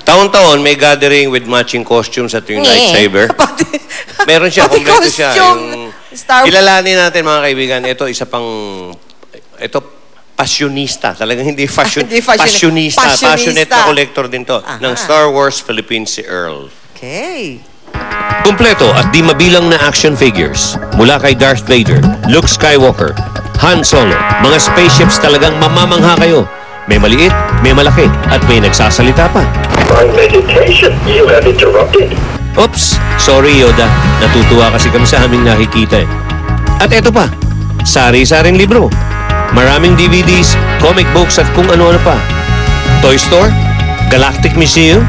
Taon-taon, may gathering with matching costumes at yung lightsaber. Meron siya, kompleto siya. Yung, kilalanin natin, mga kaibigan, ito, isa pang, ito, passionista. Talagang hindi fashion, passionista. Passionate na collector din to. Ng Star Wars Philippines, si Earl. Okay. Kumpleto at di mabilang na action figures. Mula kay Darth Vader, Luke Skywalker, Han Solo, mga spaceships talagang mamamangha kayo. May maliit, may malaki, at may nagsasalita pa. On meditation, you have interrupted. Oops, sorry Yoda. Natutuwa kasi kami sa aming nakikita eh. At eto pa, sari-saring libro. Maraming DVDs, comic books at kung ano-ano pa. Toy Store? Galactic Museum?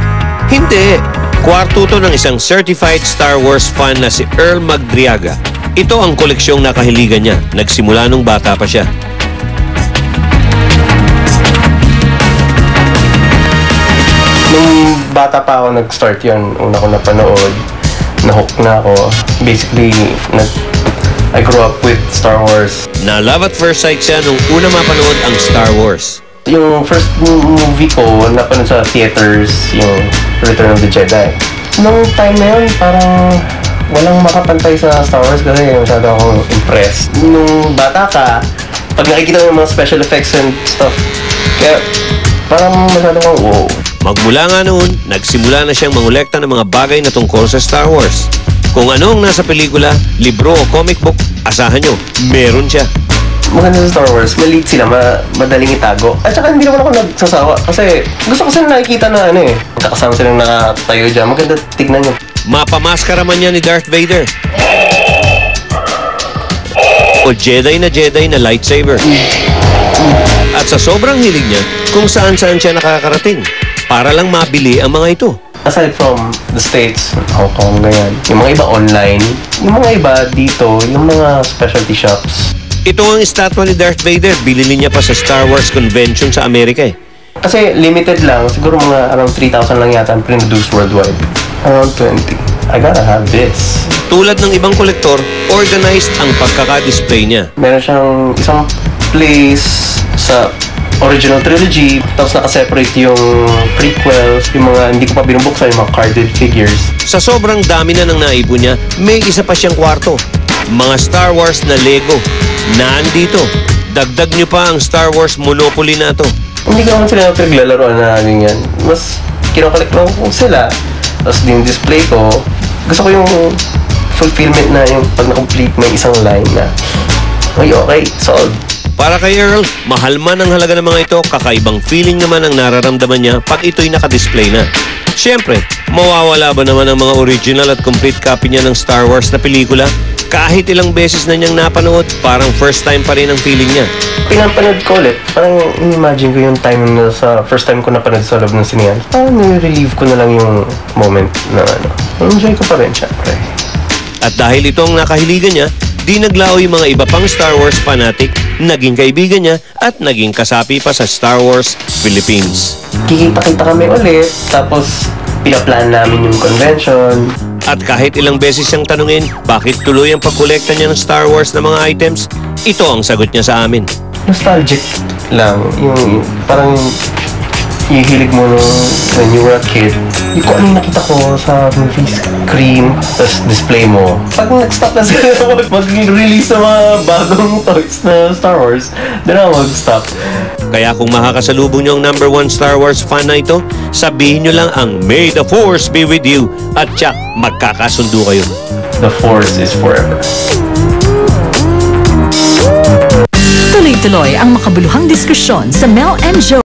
Hindi. Kwarto to ng isang certified Star Wars fan na si Earl Magdriaga. Ito ang koleksyong nakahiligan niya. Nagsimula nung bata pa siya. Nung bata pa ako nag-start yun, una ko napanood, na-hook na ako. Basically, I grew up with Star Wars. Na love at first sight siya nung una mapanood ang Star Wars. Yung first movie ko, napanood sa theaters, yung Return of the Jedi. Nung time na yun, parang walang makapantay sa Star Wars kasi masyado akong impressed. Nung bata ka, pag nakikita mo yung mga special effects and stuff, kaya parang masyado akong wow. Magmula nga noon, nagsimula na siyang mangolekta ng mga bagay na tungkol sa Star Wars. Kung ano ang nasa pelikula, libro o comic book, asahan nyo, meron siya. Maganda sa Star Wars, maliit sila, madaling itago. At saka hindi naman ako nagsasawa kasi gusto ko sila nakikita na kakasama silang nakatayo dyan. Maganda tignan nyo. Mapamaskara man niya ni Darth Vader. O Jedi na lightsaber. At sa sobrang hilig niya, kung saan-saan siya nakakarating. Para lang mabili ang mga ito. Aside from the States, Hong Kong, ganyan. Yung mga iba online, yung mga iba dito, yung mga specialty shops. Ito ang estatwa ni Darth Vader. Bilili niya pa sa Star Wars Convention sa Amerika eh. Kasi limited lang, siguro mga around 3,000 lang yata ang produce worldwide. Around 20. I gotta have this. Tulad ng ibang kolektor, organized ang pagkaka-display niya. Meron siyang isang place sa original trilogy, tapos naka-separate yung prequels, yung mga hindi ko pa binubuksan, yung mga carded figures. Sa sobrang dami na ng naipon niya, may isa pa siyang kwarto. Mga Star Wars na Lego. Nandito. Dagdag niyo pa ang Star Wars Monopoly na to. Hindi ko naman sila pinaglalaroan na ganyan. Mas kinokollect lang ko sila. Tapos din display ko. Gusto ko yung fulfillment na yung pag na-complete may isang line na okay, solved. Para kay Earl, mahal man ang halaga ng mga ito, kakaibang feeling naman ang nararamdaman niya pag ito'y nakadisplay na. Siyempre, mawawala ba naman ang mga original at complete copy niya ng Star Wars na pelikula? Kahit ilang beses na niyang napanood, parang first time pa rin ang feeling niya. Pinapanood ko ulit, parang imagine ko yung time na sa first time ko napanood sa loob ng sinehan. Parang nire-relieve ko na lang yung moment na enjoy ko pa rin siya. Okay. At dahil ito ang nakahiligan niya, di naglao yung mga iba pang Star Wars fanatic, naging kaibigan niya at naging kasapi pa sa Star Wars Philippines. Kikita-kita kami ulit, tapos pinaplan namin yung convention. At kahit ilang beses siyang tanungin bakit tuloy ang pagkolekta niya ng Star Wars na mga items, ito ang sagot niya sa amin. Nostalgic lang, yung parang hihilig mo nung when you were a kid. Yung kung ano yung nakita ko sa movie screen, tapos display mo. Pag nag-stop na sila mag-release ng mga bagong toys na Star Wars, doon ako mag-stop. Kaya kung makakasalubong niyo ang #1 Star Wars fan na ito, sabihin niyo lang ang May the Force be with you at tiyak magkakasundo kayo. The Force is forever. Tuloy-tuloy ang makabuluhang diskusyon sa Mel and Joe.